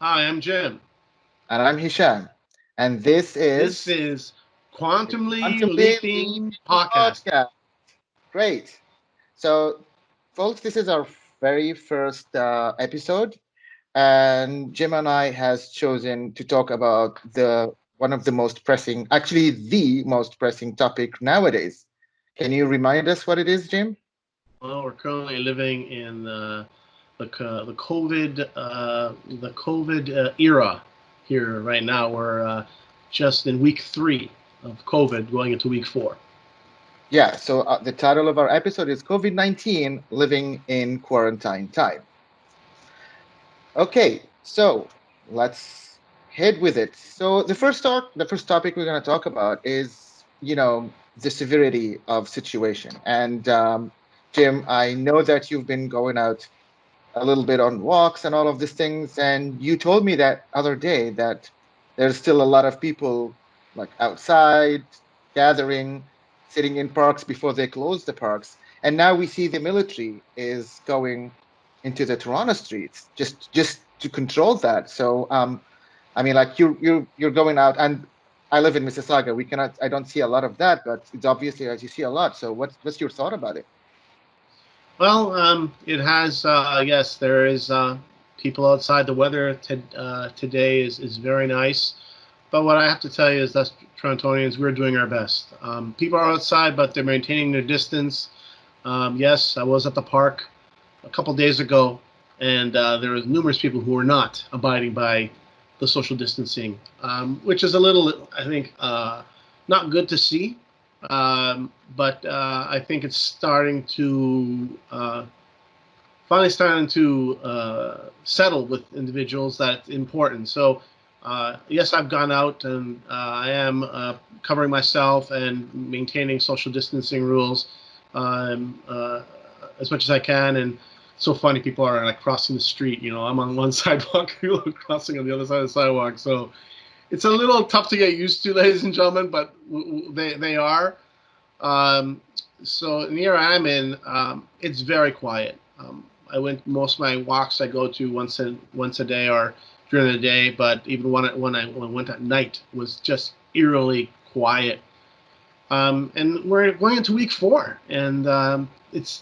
Hi, I'm Jim. And I'm Hisham. And this This is is the Quantumly Quantumly Leaping Leaping Podcast. Podcast. Great. So, folks, this is our very first episode, and Jim and I has chosen to talk about the one of the most pressing, actually the most pressing topic nowadays. Can you remind us what it is, Jim? Well, we're currently living in the COVID era here right now. We're just in week 3 of COVID, going into week 4. Yeah, so the title of our episode is COVID-19 Living in Quarantine Time. Okay, so let's head with it. So the first topic we're going to talk about is, the severity of situation. And Jim, I know that you've been going out a little bit on walks and all of these things, and you told me that other day that there's still a lot of people like outside gathering, sitting in parks before they close the parks. And now we see the military is going into the Toronto streets just to control that. So I mean, like you're going out, and I live in Mississauga. I don't see a lot of that, but it's obviously as you see a lot. So what's your thought about it? Well, it has, yes, there is people outside. The weather today is very nice. But what I have to tell you is that Torontonians, we're doing our best. People are outside, but they're maintaining their distance. Yes, I was at the park a couple days ago, and there were numerous people who were not abiding by the social distancing, which is a little, I think, not good to see. But I think it's finally starting to settle with individuals that it's important. So, yes, I've gone out and I am covering myself and maintaining social distancing rules as much as I can. And it's so funny, people are like crossing the street. I'm on one sidewalk, people are crossing on the other side of the sidewalk. So it's a little tough to get used to, ladies and gentlemen, but they are. Um, so in the area I'm in, it's very quiet. I went most of my walks I go to once a day or during the day, but even when I went at night was just eerily quiet. And we're going into week 4, and it's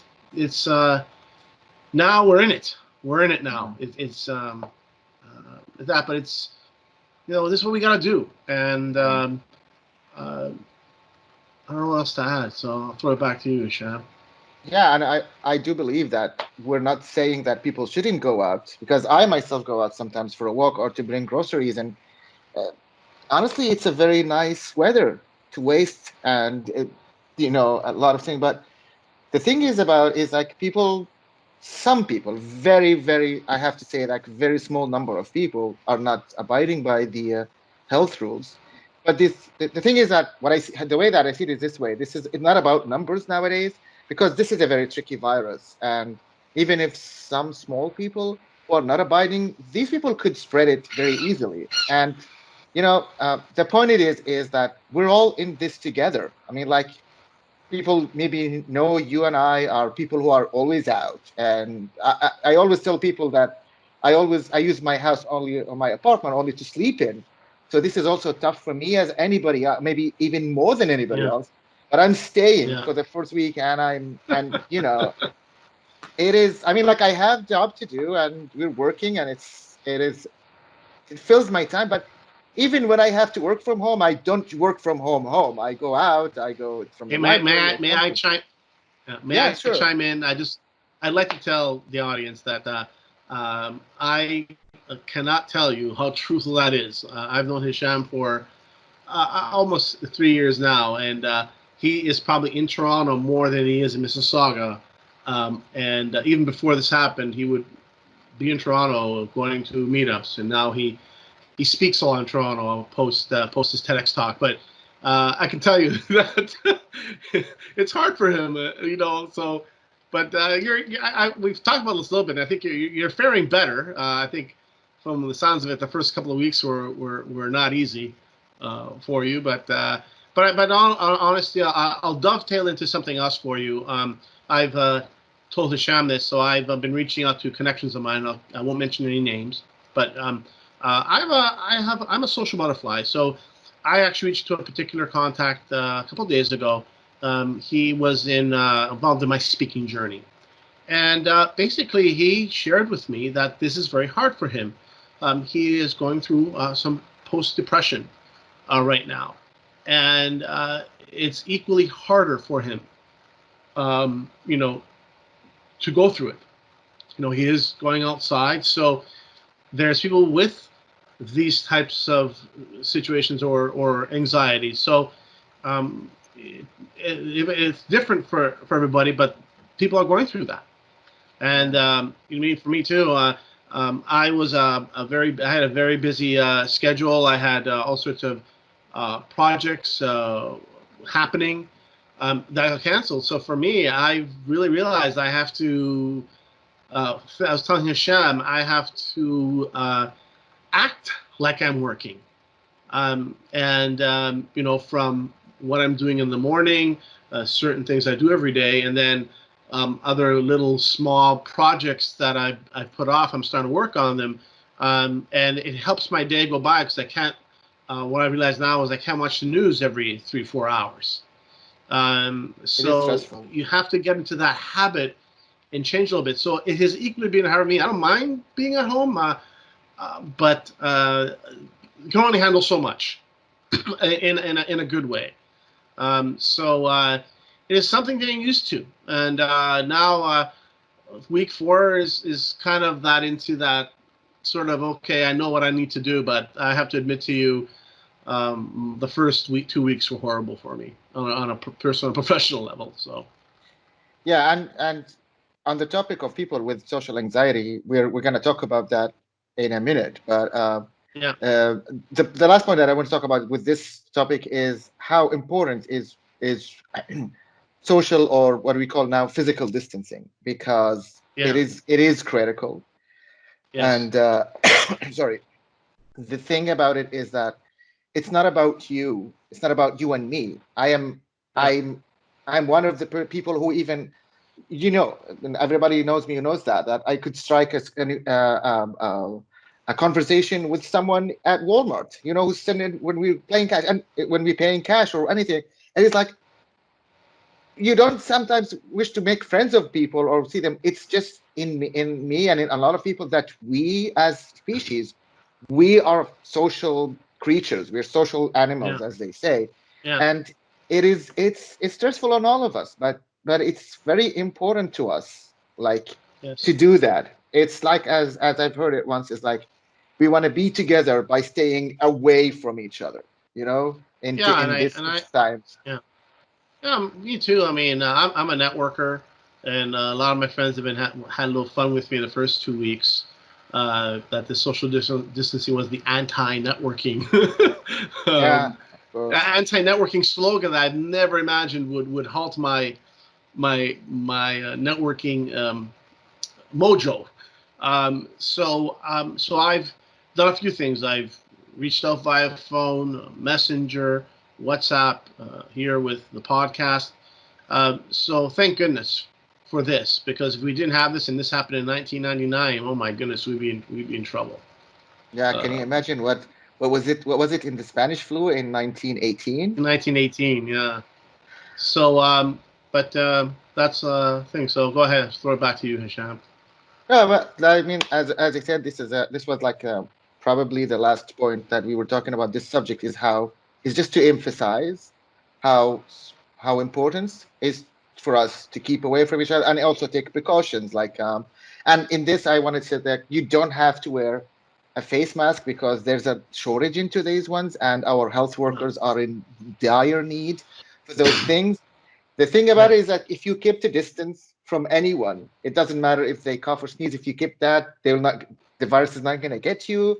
now we're in it. We're in it now. It's that, but it's this is what we got to do, and uh, I don't know what else to add, so I'll throw it back to you, Shab. Yeah, and I do believe that we're not saying that people shouldn't go out because I myself go out sometimes for a walk or to bring groceries. And uh, honestly, it's a very nice weather to waste and, a lot of things. But the thing is like some people, very, very, I have to say, like very small number of people are not abiding by the health rules. But the thing is that the way that I see it is this way. It's not about numbers nowadays because this is a very tricky virus, and even if some small people who are not abiding, these people could spread it very easily. And the point is that we're all in this together. I mean, like people maybe know you and I are people who are always out, and I always tell people that I use my house only or my apartment only to sleep in. So this is also tough for me as anybody, maybe even more than anybody Yeah, else. But I'm staying yeah, for the first week, and it is. I mean, like I have job to do, and we're working, and it fills my time. But even when I have to work from home, I don't work from home. I go out. I go from the Hey, may, may library I or may I something. chime may Yeah, I sure. chime in? I'd like to tell the audience that I cannot tell you how truthful that is. I've known Hisham for almost 3 years now, and he is probably in Toronto more than he is in Mississauga. And even before this happened, he would be in Toronto going to meetups, and now he speaks a lot in Toronto. I'll post his TEDx talk, but I can tell you that it's hard for him, So, but we've talked about this a little bit. And I think you're faring better. I think from the sounds of it, the first couple of weeks were not easy for you, but honestly, I'll dovetail into something else for you. I've told Hisham this, so I've been reaching out to connections of mine. I won't mention any names, but I'm a social butterfly, so I actually reached to a particular contact a couple of days ago. He was involved in my speaking journey, and basically he shared with me that this is very hard for him. He is going through some post-depression right now, and it's equally harder for him, you know, to go through it. You know, he is going outside, so there's people with these types of situations or anxieties. So it's different for everybody, but people are going through that. And you mean for me too. I was I had a very busy schedule. I had all sorts of projects happening that got canceled. So for me, I really realized I have to. I was telling Hashem, I have to act like I'm working. You know, from what I'm doing in the morning, certain things I do every day, and then other little small projects that I put off. I'm starting to work on them, and it helps my day go by because I can't. What I realize now is I can't watch the news every 3-4 hours. It is So stressful. you have to get into that habit and change a little bit. So it has equally been hard for me. I don't mind being at home, but you can only handle so much in a good way. It is something getting used to, and now week 4 is kind of that into that sort of okay. I know what I need to do, but I have to admit to you, the first 2 weeks were horrible for me on a personal, professional level. So Yeah, and on the topic of people with social anxiety, we're going to talk about that in a minute. But yeah, the last point that I want to talk about with this topic is how important is social, or what we call now physical distancing, because yeah, it is critical. yes, And sorry, the thing about it is that it's not about you. It's not about you and me. yeah, I'm I'm one of the people who even, and everybody knows me, who knows that I could strike a conversation with someone at Walmart, who's sending when we're playing cash, and when we're paying cash or anything, and it's like, you don't sometimes wish to make friends of people or see them. It's just in me and in a lot of people that we as species, we are social creatures. We're social yeah, animals, as they say, yeah, and it's stressful on all of us. But it's very important to us, like, to yes, do that. It's like, as I've heard it once, it's like we want to be together by staying away from each other. yeah, In this and I times. yeah. Yeah, me too. I mean, I'm a networker, and a lot of my friends have been had a little fun with me the first 2 weeks. That the social distancing was the anti-networking, Yeah, um, of course. anti-networking slogan that I'd never imagined would halt my networking mojo. So I've done a few things. I've reached out via phone, messenger, WhatsApp, here with the podcast. So thank goodness for this, because if we didn't have this and this happened in 1999, oh my goodness, we'd be in trouble. Yeah, can you Uh, imagine what was it in the Spanish flu in 1918? in 1918, yeah. So, but that's a thing. So go ahead, throw it back to you, Hisham. No, but I mean, as I said, this was like probably the last point that we were talking about. This subject is just to emphasize how how important is for us to keep away from each other and also take precautions. And in this, I wanted to say that you don't have to wear a face mask because there's a shortage in today's ones, and our health Yeah, workers are in dire need for those things. The thing about yeah, it is that if you keep the distance from anyone, it doesn't matter if they cough or sneeze. If you keep that, the virus is not going to get you.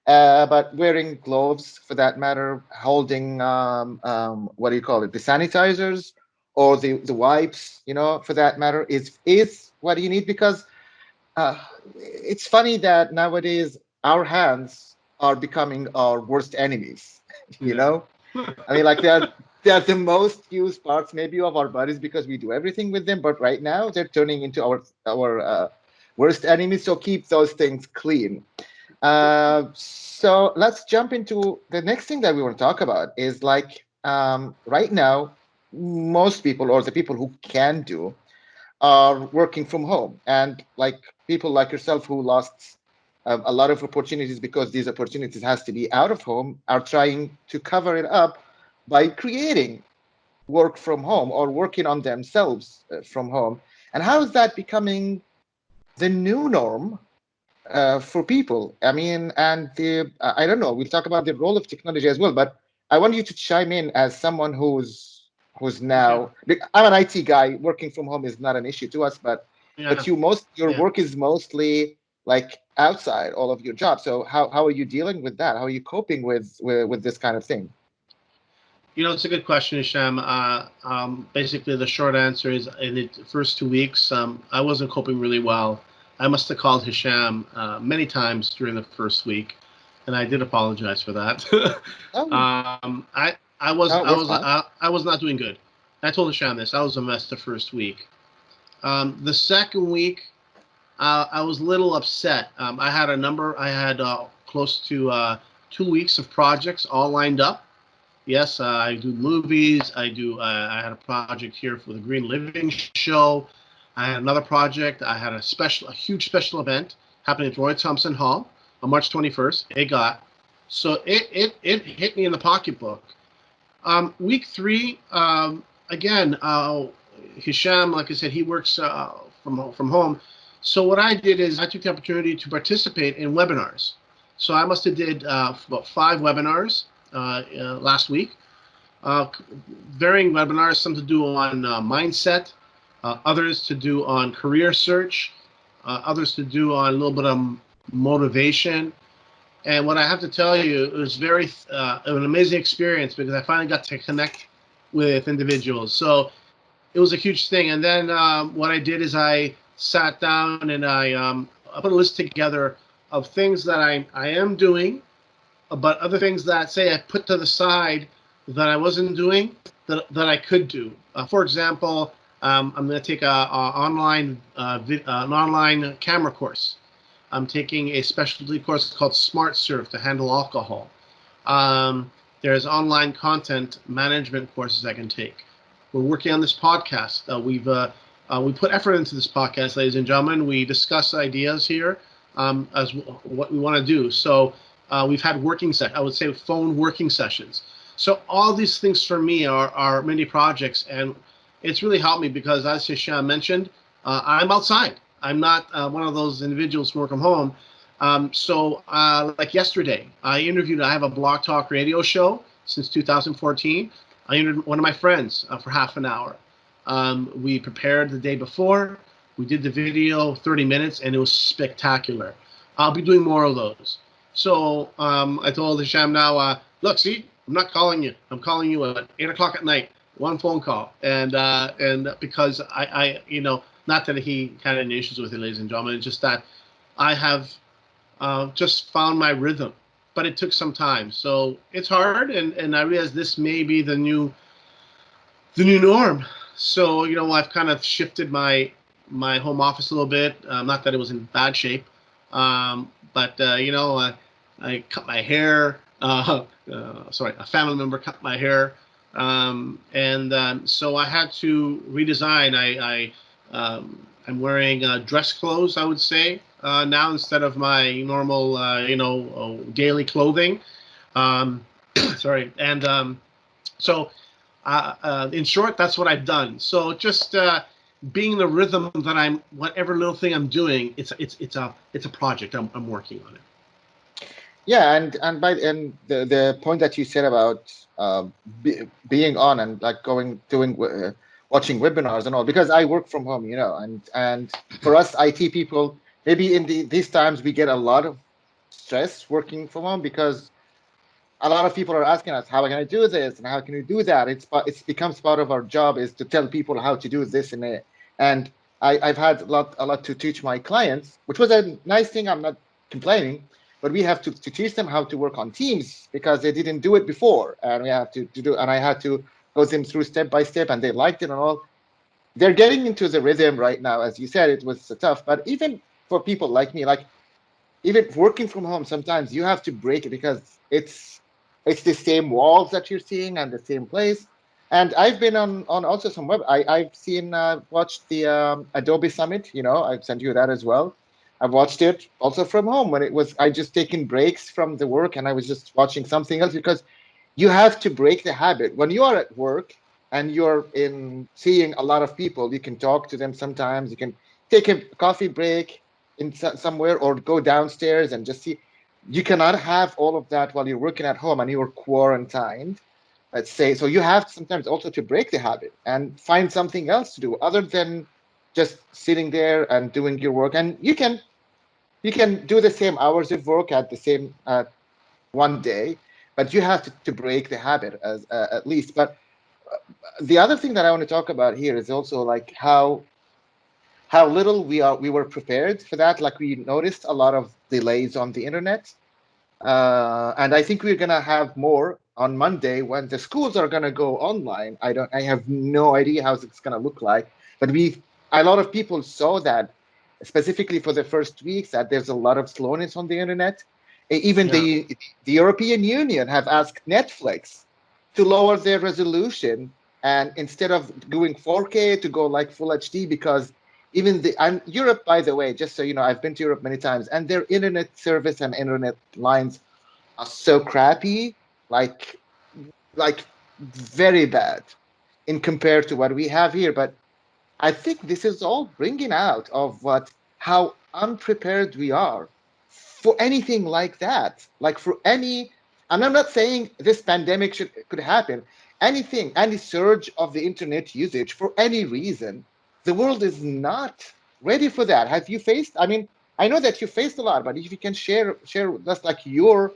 But wearing gloves, for that matter, holding what do you call it, the sanitizers or the wipes, for that matter, is what you need, because uh, it's funny that nowadays our hands are becoming our worst enemies. you yeah, know I mean, like, they are the most used parts maybe of our bodies because we do everything with them. But right now they're turning into our worst enemies. So keep those things clean. So let's jump into the next thing that we want to talk about is like right now, most people or the people who can do are working from home, and like people like yourself who lost a lot of opportunities because these opportunities has to be out of home are trying to cover it up by creating work from home or working on themselves from home. And how is that becoming the new norm for people? I mean, and the I don't know. We'll talk about the role of technology as well, but I want you to chime in as someone who's Okay. now. I'm an IT guy. Working from home is not an issue to us, but Yeah. your Yeah. work is mostly like outside all of your job. So how are you dealing with that? How are you coping with this kind of thing? It's a good question, Hisham. Basically, the short answer is in the first 2 weeks, I wasn't coping really well. I must have called Hisham many times during the first week, and I did apologize for that. Oh, no, we're fine. I was not doing good. I told Hisham this. I was a mess the first week. The second week, I was a little upset. I had close to 2 weeks of projects all lined up. Yes, I do movies. I had a project here for the Green Living Show. I had another project. I had a huge special event happening at Roy Thompson Hall on March 21st. It got so it hit me in the pocketbook. Week three, again, Hisham, like I said, he works from home. So what I did is I took the opportunity to participate in webinars. So I must have did about 5 webinars last week, uh, varying webinars, some to do on mindset, others to do on career search, others to do on a little bit of motivation. And what I have to tell you, it was an amazing experience because I finally got to connect with individuals. So it was a huge thing. And then what I did is I sat down and I put a list together of things that I am doing, but other things that say I put to the side that I wasn't doing that I could do. For example, I'm going to take an online camera course. I'm taking a specialty course called Smart Serve to handle alcohol. There's online content management courses I can take. We're working on this podcast. We put effort into this podcast, ladies and gentlemen. We discuss ideas here as what we want to do. So we've had I would say phone working sessions. So all these things for me are mini projects, and it's really helped me because, as Hisham mentioned, I'm outside. I'm not one of those individuals who work from home. Like yesterday, I have a blog talk radio show since 2014. I interviewed one of my friends for half an hour. We prepared the day before. We did the video, 30 minutes, and it was spectacular. I'll be doing more of those. So I told Hisham now, look, see, I'm not calling you. I'm calling you at 8 o'clock at night, one phone call. And because not that he had any issues with it, ladies and gentlemen, it's just that I have just found my rhythm. But it took some time. So it's hard, and I realize this may be the new norm. So I've kind of shifted my home office a little bit. Not that it was in bad shape, but I cut my hair. Sorry, a family member cut my hair, and so I had to redesign. I'm wearing dress clothes, I would say, now instead of my normal, daily clothing. Um, sorry, and so in short, that's what I've done. So just being the rhythm that whatever little thing I'm doing, it's a project. I'm working on it. Yeah, and the point that you said about being on and like watching webinars and all, because I work from home, and for us IT people, maybe in these times we get a lot of stress working from home because a lot of people are asking us, how can I do this and how can we do that? It's becomes part of our job is to tell people how to do this and I've had a lot to teach my clients, which was a nice thing. I'm not complaining, but we have to teach them how to work on Teams because they didn't do it before, and we have to do. And I had to go them through step by step, and they liked it and all. They're getting into the rhythm right now, as you said. It was tough, but even for people like me, like even working from home, sometimes you have to break it because it's the same walls that you're seeing and the same place. And I've been on also some web. I've seen watched the Adobe Summit. You know, I've sent you that as well. I've watched it also from home when it was I just taken breaks from the work and I was just watching something else because you have to break the habit. When you are at work and you're in seeing a lot of people, you can talk to them sometimes. You can take a coffee break in somewhere or go downstairs and just see. You cannot have all of that while you're working at home and you're quarantined, let's say. So you have sometimes also to break the habit and find something else to do other than just sitting there and doing your work. And you can do the same hours of work at the same one day, but you have to break the habit as at least. But the other thing that I want to talk about here is also like how little we were prepared for that. Like we noticed a lot of delays on the internet, and I think we're gonna have more on Monday when the schools are gonna go online. I have no idea how it's gonna look like, but a lot of people saw that specifically for the first weeks that there's a lot of slowness on the internet. Even Yeah. the European Union have asked Netflix to lower their resolution and instead of going 4K to go like full HD because even the and Europe, by the way, just so you know, I've been to Europe many times, and their internet service and internet lines are so crappy, like like very bad in compared to what we have here. But I think this is all bringing out of what how unprepared we are for anything like that. Like for any, and I'm not saying this pandemic could happen. Anything, any surge of the internet usage for any reason, the world is not ready for that. Have you faced? I mean, I know that you faced a lot, but if you can share just like your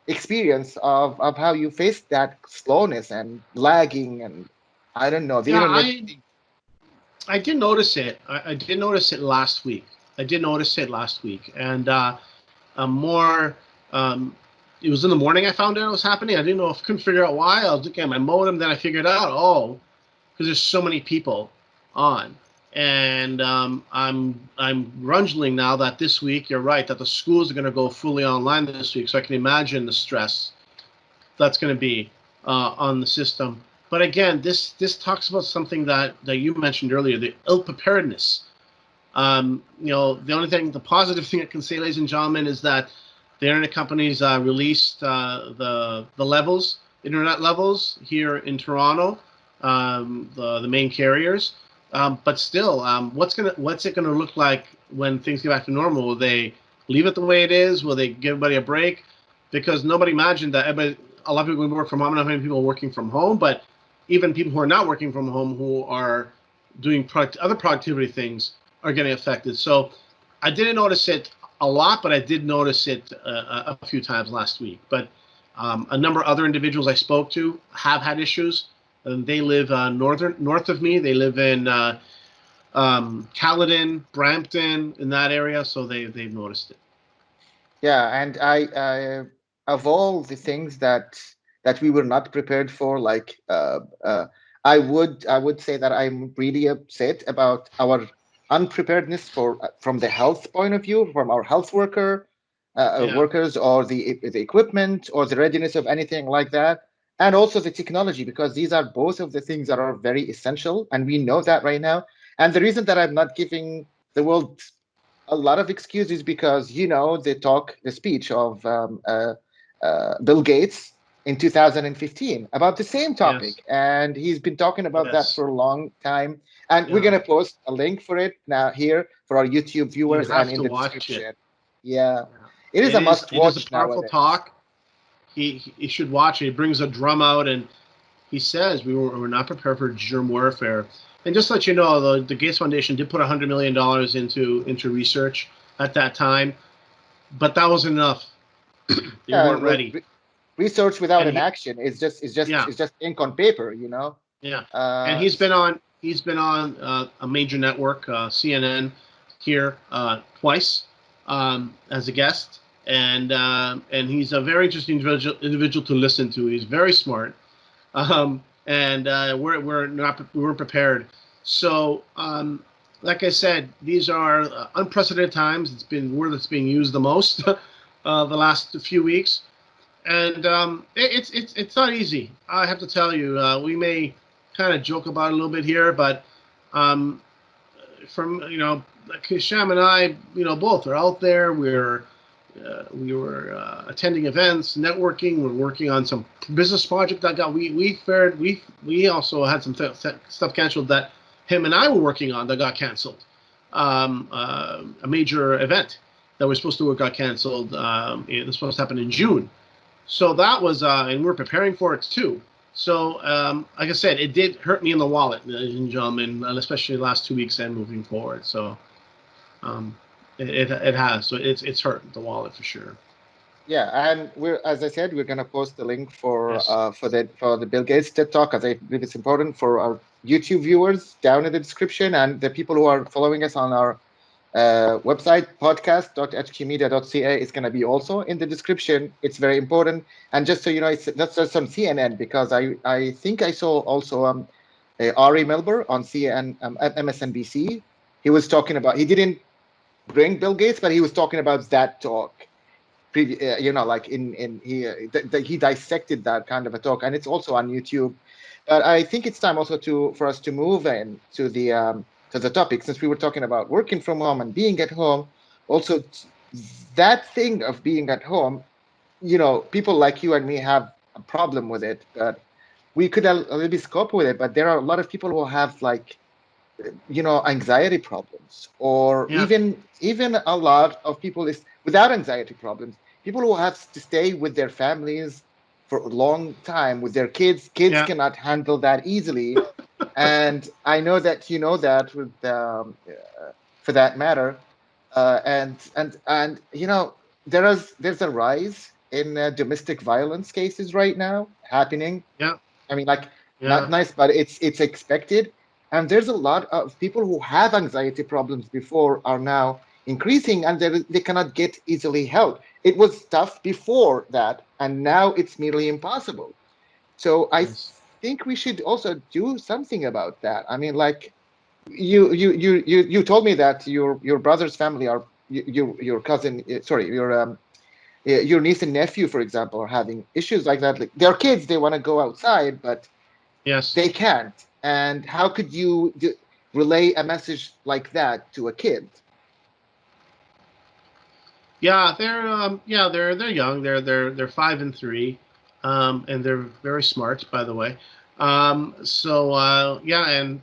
experience of how you faced that slowness and lagging and I don't know the Yeah, internet. I did notice it. I did notice it last week. I did notice it last week, and more. Um, it was in the morning. I found out it was happening. I didn't know. Couldn't figure out why. I was looking at my modem. Then I figured out. Oh, because there's so many people on, and I'm grungling now that this week. You're right that the schools are going to go fully online this week. So I can imagine the stress that's going to be on the system. But again, this talks about something that you mentioned earlier, the ill preparedness. The only thing, the positive thing I can say, ladies and gentlemen, is that the internet companies released the levels, internet levels here in Toronto, the main carriers. But still, what's it gonna look like when things get back to normal? Will they leave it the way it is? Will they give everybody a break? Because nobody imagined that a lot of people work from home. Not many people are working from home, but even people who are not working from home, who are doing other productivity things, are getting affected. So I didn't notice it a lot, but I did notice it a few times last week. But a number of other individuals I spoke to have had issues. And they live north of me. They live in Caledon, Brampton, in that area. So they've noticed it. Yeah, and of all the things that we were not prepared for, like I would say that I'm really upset about our unpreparedness for from the health point of view, from our health Yeah, workers, or the equipment, or the readiness of anything like that, and also the technology, because these are both of the things that are very essential, and we know that right now. And the reason that I'm not giving the world a lot of excuses because the speech of Bill Gates in 2015 about the same yes, topic, and he's been talking about that yes, for a long time. And we're yeah. gonna post a link for it now here for our YouTube You viewers and have in to the watch it. description. Yeah, Yeah. it is a must It is a watch powerful nowadays. talk. He should watch it. He brings a drum out and he says we're not prepared for germ warfare. And just to let you know, the Gates Foundation did put $100 million into research at that time, but that wasn't enough. They Yeah, weren't well, ready. research without And an action is just is just yeah, is just ink on paper. yeah. And Uh, he's been on a major network, CNN, here twice as a guest, and he's a very interesting individual to listen to. He's very smart, and we weren't prepared. So like I said, these are unprecedented times. It's been the word that's being used the most the last few weeks, and it's not easy. I have to tell you. We may kind of joke about it a little bit here, but um, from like Hisham and I, both are out there. We were attending events, networking. We're working on some business project that got we also had some stuff canceled that him and I were working on that got canceled. A major event that was supposed to got canceled. It was supposed to happen in June. So that was, and we're preparing for it too. So, like I said, it did hurt me in the wallet, ladies and gentlemen, and especially the last 2 weeks and moving forward. So, um, it has. So it's hurt the wallet for sure. Yeah, and we're, as I said, we're gonna post the link Yes. for the Bill Gates TED Talk, as I believe it's important for our YouTube viewers down in the description, and the people who are following us on our website podcast.hqmedia.ca is going to be also in the description. It's very important. And just so you know, it's not just on CNN, because I think I saw also Ari Melber on CNN, MSNBC. He was talking about, he didn't bring Bill Gates, but he was talking about that talk. Like he dissected that kind of a talk, and it's also on YouTube. But I think it's time also for us to move in to the topic, since we were talking about working from home and being at home. Also, that thing of being at home, people like you and me have a problem with it, but we could a little bit cope with it. But there are a lot of people who have, like, anxiety problems, or Yeah. even a lot of people is without anxiety problems, people who have to stay with their families for a long time with their kids Yeah. cannot handle that easily. And I know that with for that matter. And there's a rise in domestic violence cases right now happening. Yeah. I mean, like, not Yeah. nice, but it's expected. And there's a lot of people who have anxiety problems before are now increasing, and they cannot get easily help. It was tough before that, and now it's nearly impossible. So I Yes. think we should also do something about that. I mean, like, you told me that your brother's family are your cousin, sorry, your niece and nephew, for example, are having issues like that. Like, they're kids, they want to go outside, but Yes. they can't. And how could you relay a message like that to a kid? Yeah. They're young. They're 5 and 3, and they're very smart, by the way. So yeah, and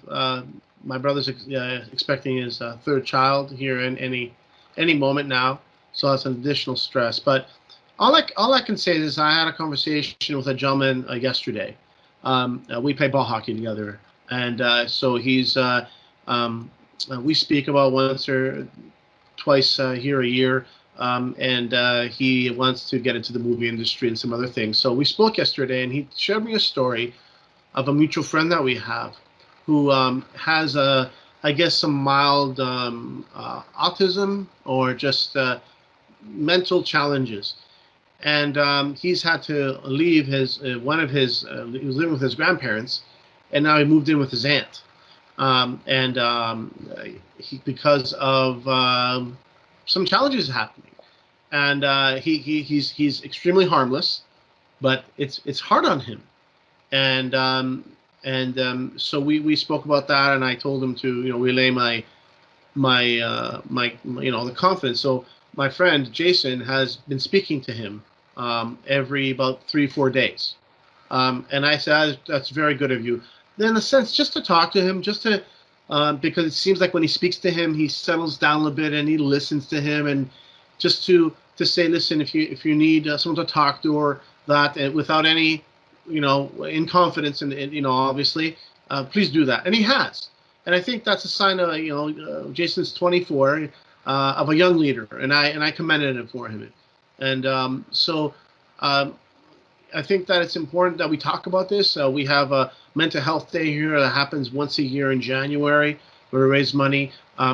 my brother's expecting his third child here in any moment now. So that's an additional stress. But all I can say is I had a conversation with a gentleman yesterday. We play ball hockey together, and so um, we speak about once or twice here a year, and he wants to get into the movie industry and some other things. So we spoke yesterday, and he shared me a story of a mutual friend that we have, who has I guess, some mild autism or just mental challenges, and he's had to leave his one of his. He was living with his grandparents, and now he moved in with his aunt, and because of some challenges happening, and he's extremely harmless, but it's hard on him, and so we spoke about that, and I told him to relay my the confidence. So my friend Jason has been speaking to him every about 3-4 days, and I said that's very good of you. In a sense, just to talk to him, just to because it seems like when he speaks to him, he settles down a bit and he listens to him, and just to say, listen, if you need someone to talk to or that, without any, in confidence, and obviously, please do that, and he has. And I think that's a sign of Jason's 24, of a young leader, and I commended him for him, and so. Um, I think that it's important that we talk about this. We have a mental health day here that happens once a year in January, where we raise money.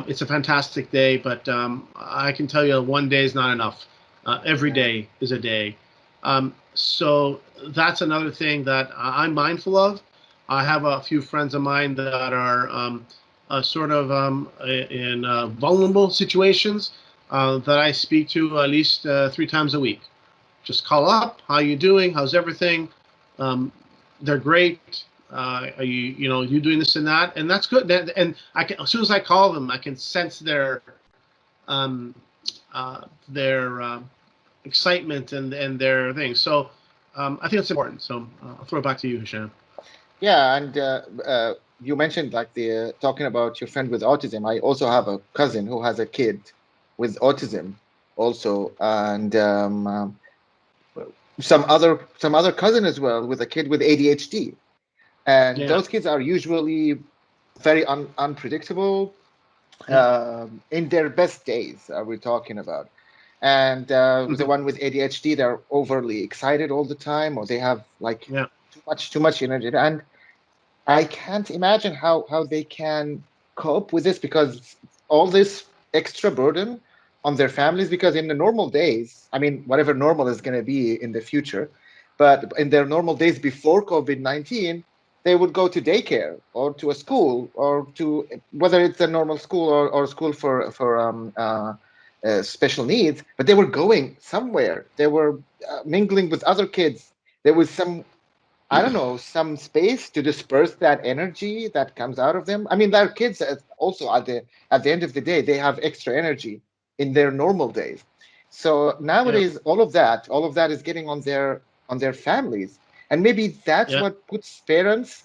It's a fantastic day, but I can tell you one day is not enough. Every Yeah. day is a day. So that's another thing that I'm mindful of. I have a few friends of mine that are sort of in vulnerable situations that I speak to at least 3 times a week. Just call up. How you doing? How's everything? They're great. Are you doing this and that? And that's good. And I can, as soon as I call them, I can sense um, their excitement and their things. So I think it's important. So I'll throw it back to you, Hisham. Yeah, and you mentioned like the talking about your friend with autism. I also have a cousin who has a kid with autism, also, and some other cousin as well with a kid with ADHD. And Yeah. those kids are usually very unpredictable in their best days. Are we talking about? And the Mhm. one with ADHD, they're overly excited all the time, or they have like Yeah. too much energy. And I can't imagine how they can cope with this because all this extra burden on their families. Because in the normal days, I mean, whatever normal is going to be in the future, but in their normal days before COVID-19, they would go to daycare or to a school or to whether it's a normal school or school for special needs, but they were going somewhere. They were mingling with other kids. There was some, I don't know, some space to disperse that energy that comes out of them. I mean, they're kids also at the end of the day, they have extra energy in their normal days. So Yeah. nowadays, all of that is getting on their families, and maybe that's Yeah. what puts parents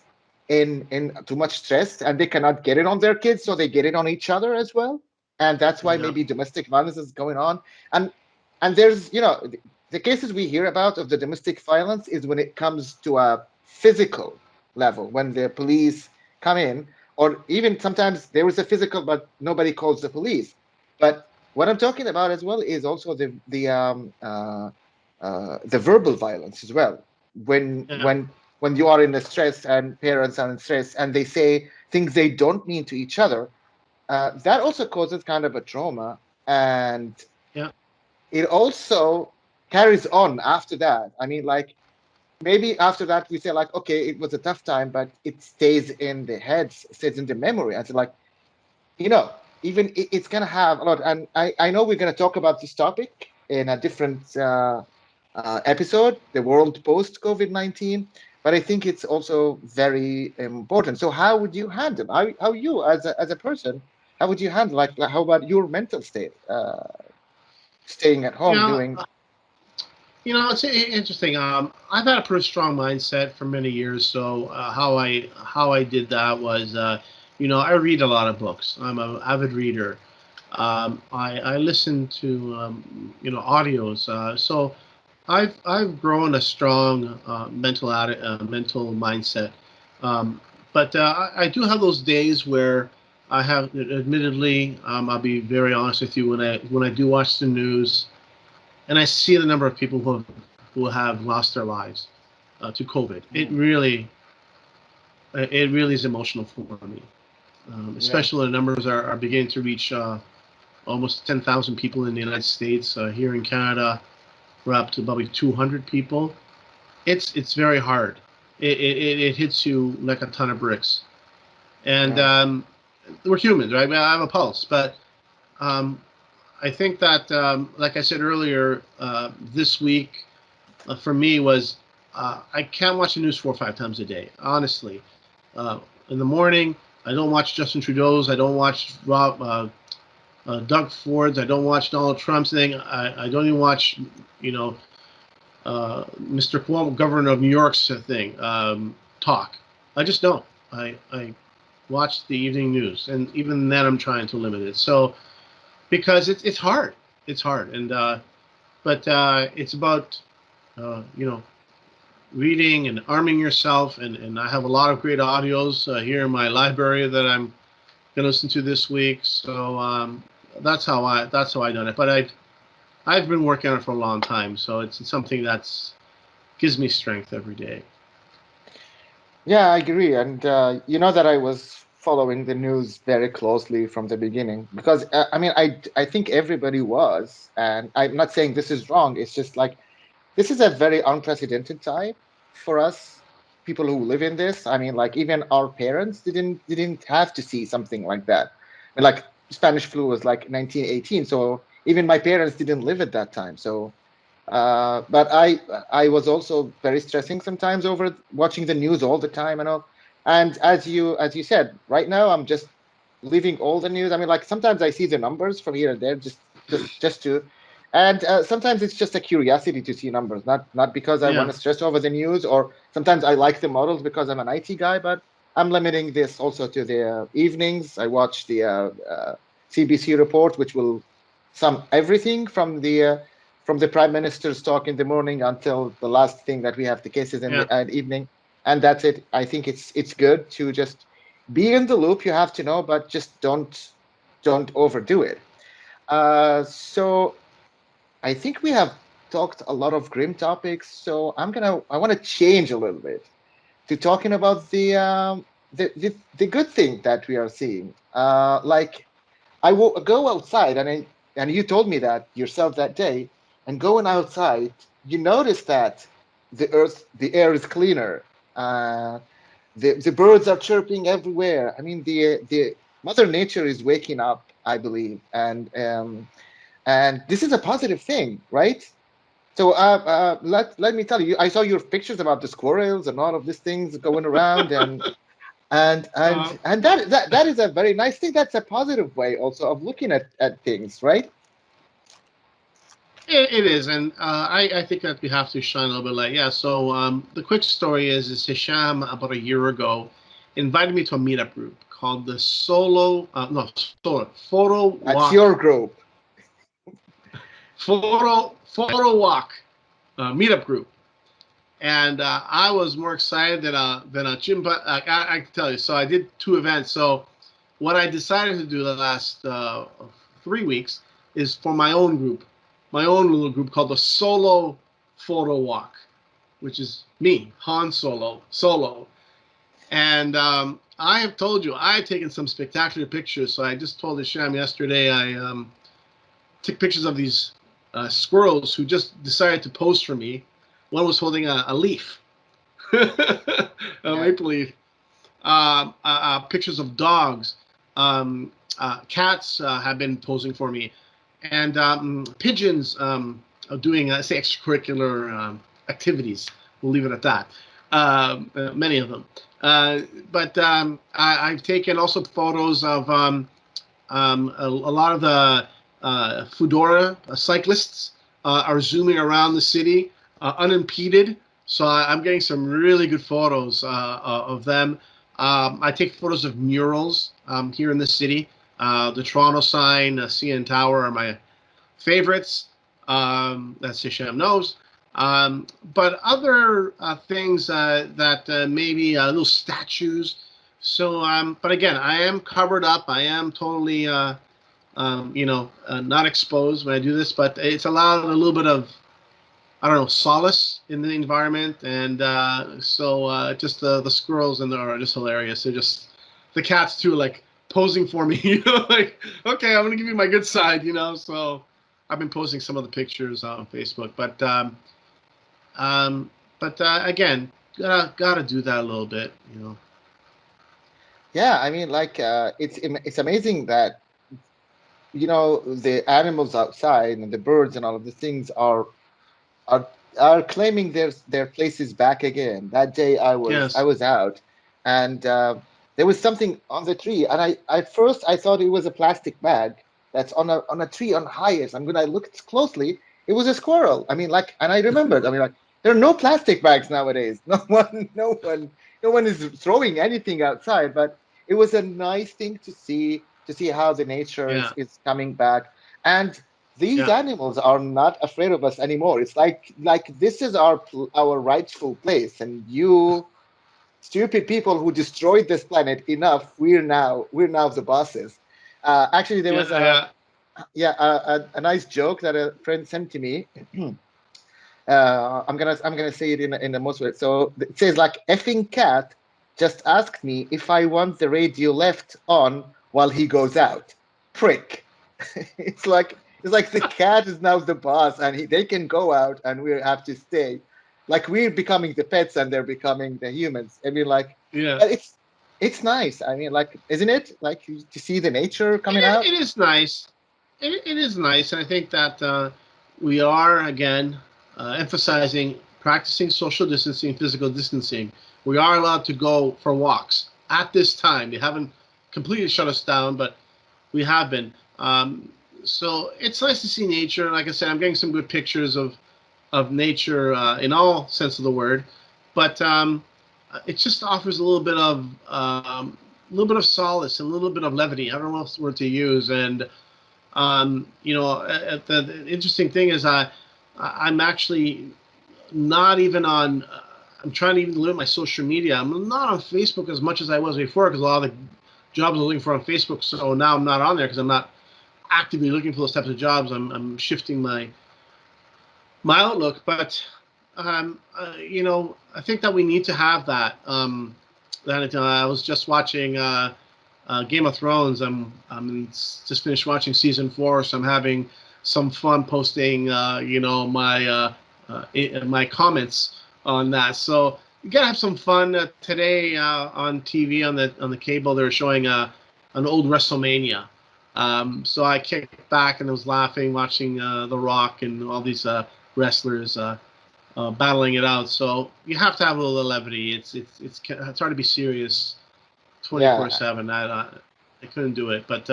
in too much stress, and they cannot get it on their kids, so they get it on each other as well, and that's why Yeah. maybe domestic violence is going on. And there's the cases we hear about of the domestic violence is when it comes to a physical level, when the police come in, or even sometimes there is a physical, but nobody calls the police. But what I'm talking about as well is also the verbal violence as well. When Yeah. when when you are in the stress and parents are in stress and they say things they don't mean to each other, that also causes kind of a trauma, and Yeah. it also carries on after that. I mean, like maybe after that we say like, okay, it was a tough time, but it stays in the head, stays in the memory. And so like, you know, even it's gonna have a lot. And I know we're gonna talk about this topic in a different episode, the world post COVID-19. But I think it's also very important. So how would you handle? How you as a person? How would you handle like how about your mental state? Staying at You home know, doing. it's interesting. I've had a pretty strong mindset for many years. So how I did that was, I read a lot of books. I'm an avid reader. I listen to audios. So I've grown a strong mental mindset. Um, but I do have those days where I have, admittedly, I'll be very honest with you, when I do watch the news and I see the number of people who have lost their lives to COVID. It Mm, really is emotional for me, yeah. especially when the numbers are beginning to reach almost 10,000 people in the United States. Here in Canada, we're up to probably 200 people. It's very hard. It hits you like a ton of bricks, and Yeah. we're humans, right? I have a pulse, but um, I think that, like I said earlier, this week for me was I can't watch the news 4 or 5 times a day. Honestly, uh, in the morning I don't watch Justin Trudeau's. I don't watch Doug Ford's. I don't watch Donald Trump's thing. I don't even watch you know Mr. Cuomo, governor of New York's thing talk. I just don't. I watch the evening news, and even then I'm trying to limit it. So because it's hard. It's hard, and but it's about you know reading and arming yourself. And I have a lot of great audios here in my library that I'm going to listen to this week. So that's how I done it. But I've been working on it for a long time, so it's something that's gives me strength every day. Yeah, I agree. And you know that I was following the news very closely from the beginning because I mean, I think everybody was, and I'm not saying this is wrong. It's just like this is a very unprecedented time for us. people who live in this. I mean, like even our parents didn't have to see something like that. I mean, like Spanish flu was like 1918, so even my parents didn't live at that time. So, but I was also very stressing sometimes over watching the news all the time and all. And as you said, right now I'm just leaving all the news. I mean, like sometimes I see the numbers from here and there, just to, and sometimes it's just a curiosity to see numbers, not because I want Yeah. to stress over the news, or sometimes I like the models because I'm an IT guy, but I'm limiting this also to the evenings. I watch the CBC report, which will sum everything from the prime minister's talk in the morning until the last thing that we have the cases in Yeah. the evening, and that's it. I think it's good to just be in the loop. You have to know, but just don't overdo it. So I think we have talked a lot of grim topics. So I want to change a little bit to talking about the good thing that we are seeing. Like I will go outside, and you told me that yourself that day. And going outside, you notice that the air is cleaner. The birds are chirping everywhere. I mean, the Mother Nature is waking up, I believe, and this is a positive thing, right? So let me tell you, I saw your pictures about the squirrels and all of these things going around, Uh, and that is a very nice thing. That's a positive way also of looking at things, right? it is, and I think that we have to shine a little bit light. Yeah. So the quick story is Hisham about a year ago invited me to a meetup group called the Solo Photo That's Walk your group. Photo Walk meetup group, and I was more excited than a chimpa. I can tell you. So I did two events. So what I decided to do the last 3 weeks is for my own group, my own little group called the Solo Photo Walk, which is me, Han Solo. And I have told you, I have taken some spectacular pictures. So I just told Hisham yesterday I took pictures of these squirrels who just decided to pose for me. One was holding a leaf, a Yeah. maple leaf. Pictures of dogs. Cats have been posing for me, and pigeons doing, say, extracurricular activities. We'll leave it at that. Many of them. But I've taken also photos of a lot of the Foodora cyclists are zooming around the city unimpeded. So I'm getting some really good photos of them. I take photos of murals here in the city. The Toronto sign, CN Tower are my favorites. That Hisham knows. But other things that maybe little statues. So, but again, I am covered up. I am totally, not exposed when I do this. But it's allowed a little bit of, I don't know, solace in the environment, and so just the squirrels in there are just hilarious. They're just the cats too, like posing for me. Like okay, I'm gonna give you my good side. So I've been posting some of the pictures on Facebook, um, but again, gotta do that a little bit. Yeah, I mean, like it's amazing that the animals outside and the birds and all of the things are are claiming their places back again. That day I Yes. was out, and there was something on the tree, and I at first I thought it was a plastic bag that's on a tree on highest. And when I looked closely, it was a squirrel. I mean, like, and I remembered. I mean, like, there are no plastic bags nowadays. No one is throwing anything outside. But it was a nice thing to see how the nature Yeah. is coming back. And these Yeah. animals are not afraid of us anymore. It's like this is our rightful place, and you stupid people who destroyed this planet enough. We're now the bosses. Actually, there Yeah. was Yeah. a nice joke that a friend sent to me. I'm gonna say it in the most way. So it says like effing cat just asked me if I want the radio left on while he goes out. Prick. It's like the cat is now the boss, and they can go out and we have to stay. like we're becoming the pets and they're becoming the humans. I mean, like, Yeah. but it's nice. I mean, like, isn't it? Like to see the nature coming out. It is nice. It is nice, and I think that we are again emphasizing practicing social distancing, physical distancing. We are allowed to go for walks at this time. They haven't completely shut us down, but we have been. So it's nice to see nature. Like I said, I'm getting some good pictures of nature in all sense of the word, but it just offers a little bit of solace and a little bit of levity. I don't know what word to use. And the interesting thing is I'm actually not even on. I'm trying to even limit my social media. I'm not on Facebook as much as I was before because a lot of the jobs I'm looking for on Facebook. So now I'm not on there because I'm not actively looking for those types of jobs. I'm shifting my outlook, but I think that we need to have that. I was just watching Game of Thrones. Just finished watching season 4, so I'm having some fun posting, my comments on that. So you gotta have some fun. Today on TV on the cable, they were showing an old WrestleMania. So I kicked back and was laughing, watching The Rock and all these wrestlers battling it out. So you have to have a little levity. It's hard to be serious Yeah, 24/7. I couldn't do it, but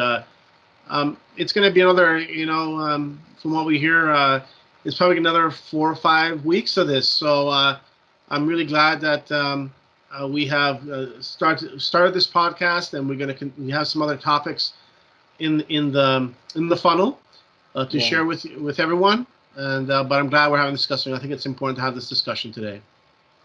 it's going to be another. From what we hear, it's probably another 4 or 5 weeks of this. So I'm really glad that we have started this podcast, and we have some other topics in the funnel to yeah. share with everyone. And but I'm glad we're having this discussion. I think it's important to have this discussion today.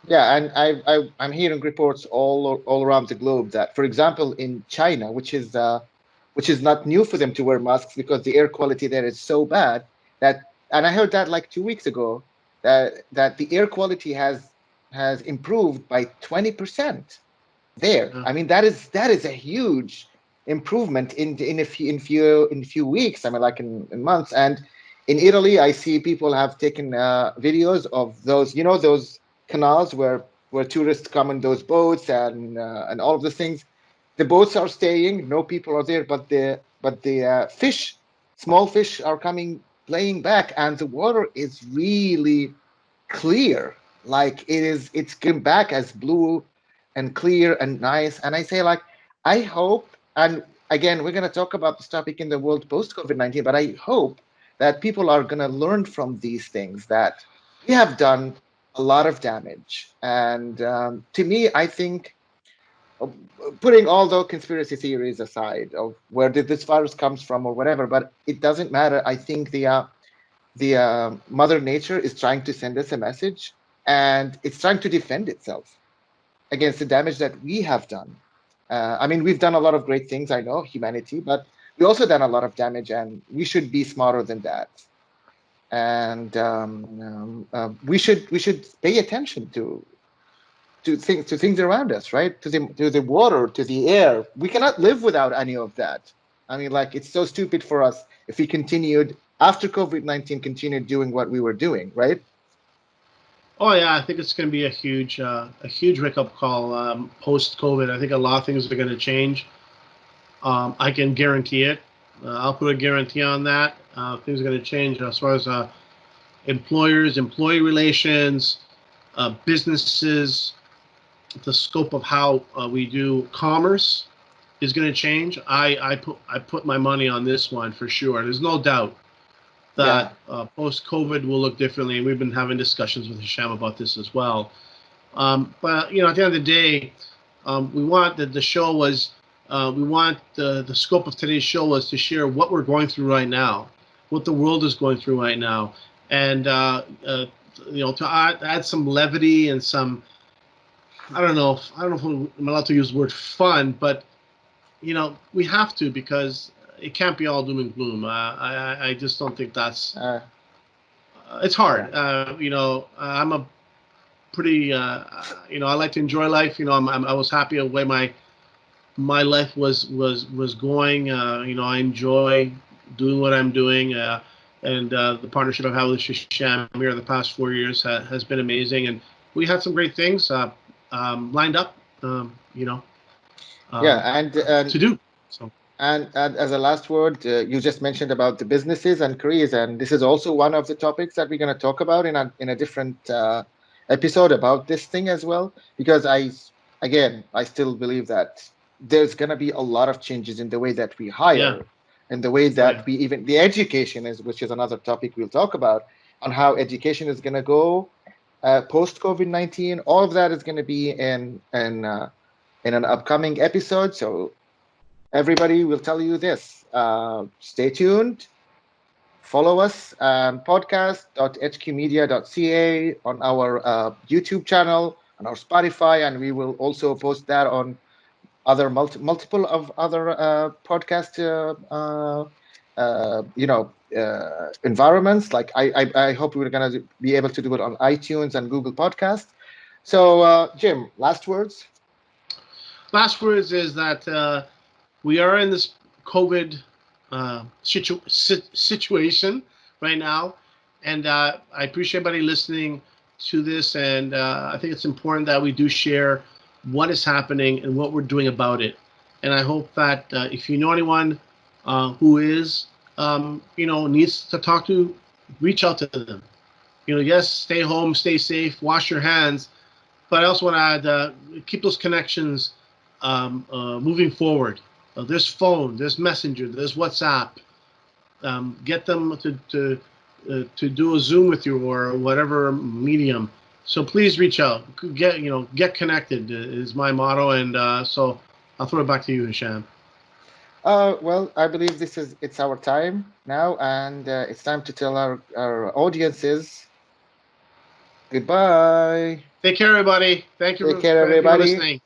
Yeah, and I'm hearing reports all around the globe that, for example, in China, which is not new for them to wear masks because the air quality there is so bad that, and I heard that like 2 weeks ago, that the air quality has improved by 20% there. Uh, I mean, that is a huge improvement in few weeks. I mean, like in months. And in Italy, I see people have taken videos of those, those canals where tourists come in those boats and all of the things. The boats are staying, no people are there, but the fish, small fish, are coming playing back, and the water is really clear. Like it's come back as blue and clear and nice. And I say, like, I hope, and again, we're going to talk about this topic in the world post COVID-19, but I hope that people are going to learn from these things, that we have done a lot of damage. And to me, I think, uh, putting all the conspiracy theories aside of where did this virus comes from or whatever, but it doesn't matter. I think the Mother Nature is trying to send us a message, and it's trying to defend itself against the damage that we have done. I mean, we've done a lot of great things, I know, humanity, but we also done a lot of damage, and we should be smarter than that. And we should pay attention to things around us, right? To the water, to the air. We cannot live without any of that. I mean, like, it's so stupid for us if we continued after COVID-19, continued doing what we were doing, right? oh yeah, I think it's going to be a huge wake up call post COVID. I think a lot of things are going to change. I can guarantee it. I'll put a guarantee on that. Things are going to change as far as employers, employee relations, businesses, the scope of how we do commerce is going to change. I put my money on this one for sure. There's no doubt Yeah, that post COVID will look differently, and we've been having discussions with Hisham about this as well. But at the end of the day, we want the show was we want the scope of today's show was to share what we're going through right now, what the world is going through right now, and to add some levity and some I don't know if I'm allowed to use the word fun, but we have to because it can't be all doom and gloom. I just don't think that's uh, it's yeah, hard. I'm a pretty I like to enjoy life. I was happy the way my life was going. I enjoy doing what I'm doing. and the partnership I've had with Hisham here the past 4 years has been amazing, and we had some great things lined up, Yeah, to do. So and as a last word, you just mentioned about the businesses and careers, and this is also one of the topics that we're going to talk about in a different episode about this thing as well. Because I still believe that there's going to be a lot of changes in the way that we yeah, hire, and the way oh yeah, that we even the education is, which is another topic we'll talk about, on how education is going to go post COVID-19. All of that is going to be in an upcoming episode. So everybody will tell you this. Stay tuned. Follow us podcast.hqmedia.ca on our YouTube channel, on our Spotify, and we will also post that on other multiple of other podcast environments. Like I hope we're gonna be able to do it on iTunes and Google Podcast. So Jim, last words. last words is that we are in this COVID situation right now, and I appreciate everybody listening to this, and I think it's important that we do share what is happening and what we're doing about it. And I hope that if you know anyone who is, needs to talk to, reach out to them. Yes, stay home, stay safe, wash your hands, but I also want to add, keep those connections moving forward. There's phone, there's Messenger, there's WhatsApp. Get them to do a Zoom with you or whatever medium. So please reach out. Get connected is my motto, and so I'll throw it back to you, Hisham. Well, I believe it's our time now, and it's time to tell our audiences goodbye. Take care, everybody. Thank Take you care, for everybody. listening.